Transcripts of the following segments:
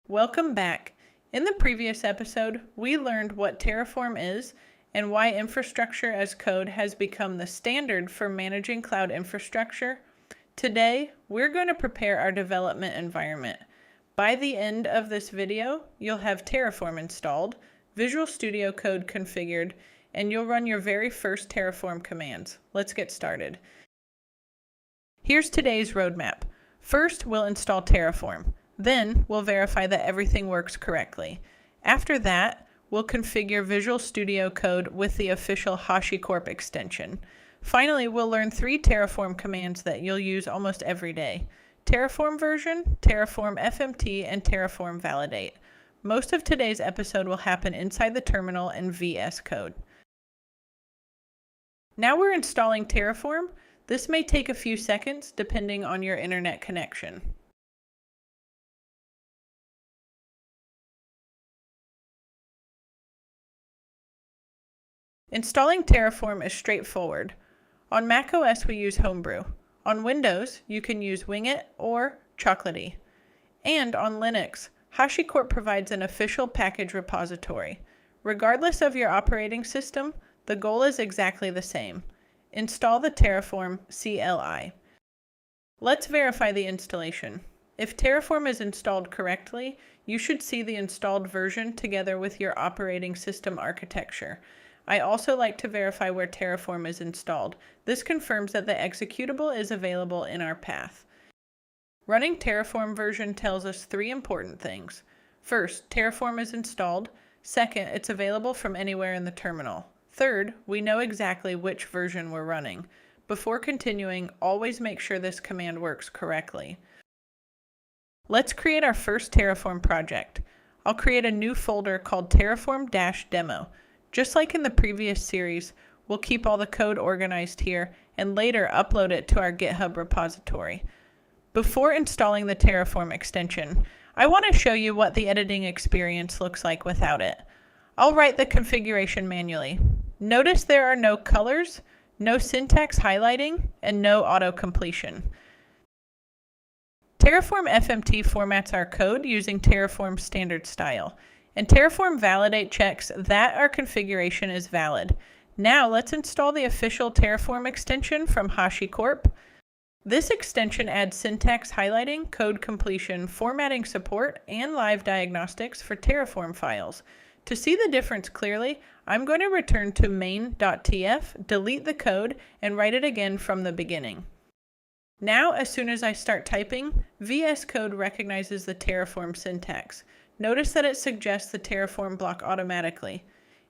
Welcome back. In the previous episode, we learned what Terraform is and why infrastructure as code has become the standard for managing cloud infrastructure. Today, we're going to prepare our development environment. By the end of this video, you'll have Terraform installed, Visual Studio Code configured, and you'll run your very first Terraform commands. Let's get started. Here's today's roadmap. First, we'll install Terraform. Then, we'll verify that everything works correctly. After that, we'll configure Visual Studio Code with the official HashiCorp extension. Finally, we'll learn 3 Terraform commands that you'll use almost every day. Terraform version, Terraform FMT, and Terraform validate. Most of today's episode will happen inside the terminal in VS Code. Now we're installing Terraform. This may take a few seconds depending on your internet connection. Installing Terraform is straightforward. On macOS, we use Homebrew. On Windows, you can use Wing It or Chocolatey. And on Linux, HashiCorp provides an official package repository. Regardless of your operating system, the goal is exactly the same. Install the Terraform CLI. Let's verify the installation. If Terraform is installed correctly, you should see the installed version together with your operating system architecture. I also like to verify where Terraform is installed. This confirms that the executable is available in our path. Running Terraform version tells us 3 important things. First, Terraform is installed. Second, it's available from anywhere in the terminal. Third, we know exactly which version we're running. Before continuing, always make sure this command works correctly. Let's create our first Terraform project. I'll create a new folder called Terraform-Demo. Just like in the previous series, we'll keep all the code organized here and later upload it to our GitHub repository. Before installing the Terraform extension, I want to show you what the editing experience looks like without it. I'll write the configuration manually. Notice there are no colors, no syntax highlighting, and no auto-completion. Terraform FMT formats our code using Terraform standard style. And Terraform validate checks that our configuration is valid. Now let's install the official Terraform extension from HashiCorp. This extension adds syntax highlighting, code completion, formatting support, and live diagnostics for Terraform files. To see the difference clearly, I'm going to return to main.tf, delete the code, and write it again from the beginning. Now, as soon as I start typing, VS Code recognizes the Terraform syntax. Notice that it suggests the Terraform block automatically.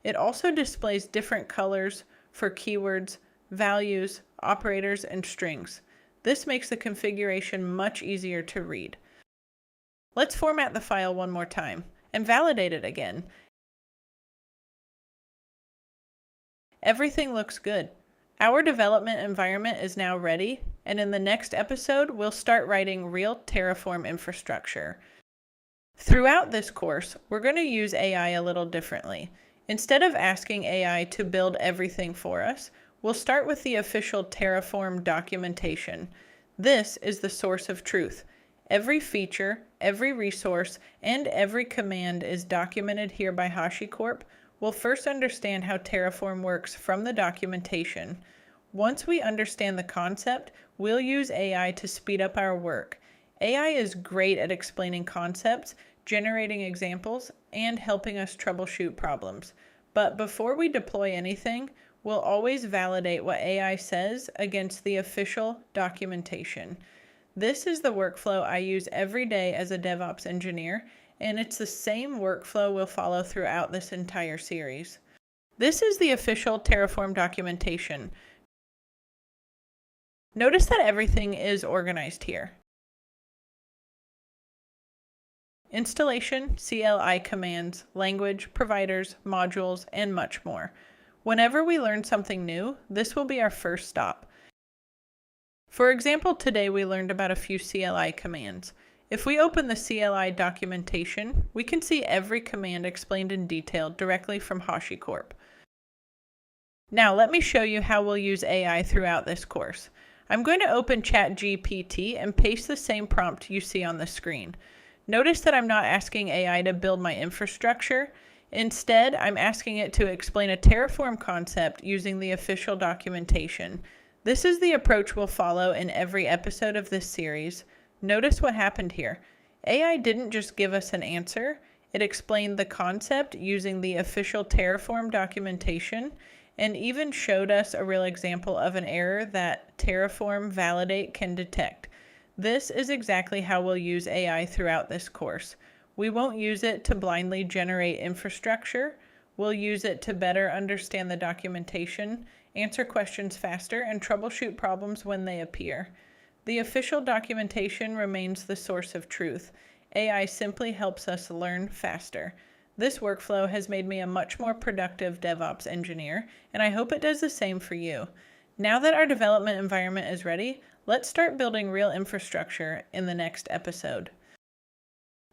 It also displays different colors for keywords, values, operators, and strings. This makes the configuration much easier to read. Let's format the file one more time and validate it again. Everything looks good. Our development environment is now ready, and in the next episode, we'll start writing real Terraform infrastructure. Throughout this course, we're going to use AI a little differently. Instead of asking AI to build everything for us, we'll start with the official Terraform documentation. This is the source of truth. Every feature, every resource, and every command is documented here by HashiCorp. We'll first understand how Terraform works from the documentation. Once we understand the concept, we'll use AI to speed up our work. AI is great at explaining concepts, generating examples, and helping us troubleshoot problems. But before we deploy anything, we'll always validate what AI says against the official documentation. This is the workflow I use every day as a DevOps engineer, and it's the same workflow we'll follow throughout this entire series. This is the official Terraform documentation. Notice that everything is organized here. Installation, CLI commands, language, providers, modules, and much more. Whenever we learn something new, this will be our first stop. For example, today we learned about a few CLI commands. If we open the CLI documentation, we can see every command explained in detail directly from HashiCorp. Now let me show you how we'll use AI throughout this course. I'm going to open ChatGPT and paste the same prompt you see on the screen. Notice that I'm not asking AI to build my infrastructure. Instead, I'm asking it to explain a Terraform concept using the official documentation. This is the approach we'll follow in every episode of this series. Notice what happened here. AI didn't just give us an answer, it explained the concept using the official Terraform documentation and even showed us a real example of an error that Terraform Validate can detect. This is exactly how we'll use AI throughout this course. We won't use it to blindly generate infrastructure. We'll use it to better understand the documentation, answer questions faster, and troubleshoot problems when they appear. The official documentation remains the source of truth. AI simply helps us learn faster. This workflow has made me a much more productive DevOps engineer, and I hope it does the same for you. Now that our development environment is ready, let's start building real infrastructure in the next episode.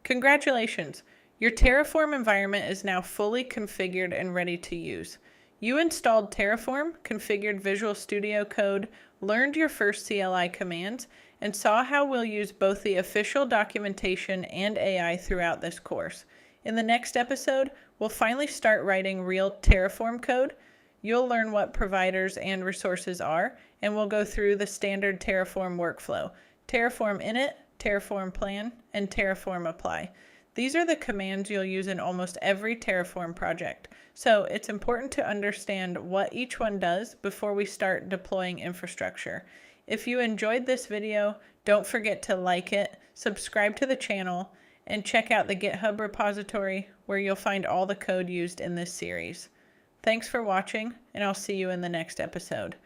Congratulations! Your Terraform environment is now fully configured and ready to use. You installed Terraform, configured Visual Studio Code, learned your first CLI commands, and saw how we'll use both the official documentation and AI throughout this course. In the next episode, we'll finally start writing real Terraform code. You'll learn what providers and resources are, and we'll go through the standard Terraform workflow: Terraform init, Terraform plan, and Terraform apply. These are the commands you'll use in almost every Terraform project, so it's important to understand what each one does before we start deploying infrastructure. If you enjoyed this video, don't forget to like it, subscribe to the channel, and check out the GitHub repository where you'll find all the code used in this series. Thanks for watching, and I'll see you in the next episode.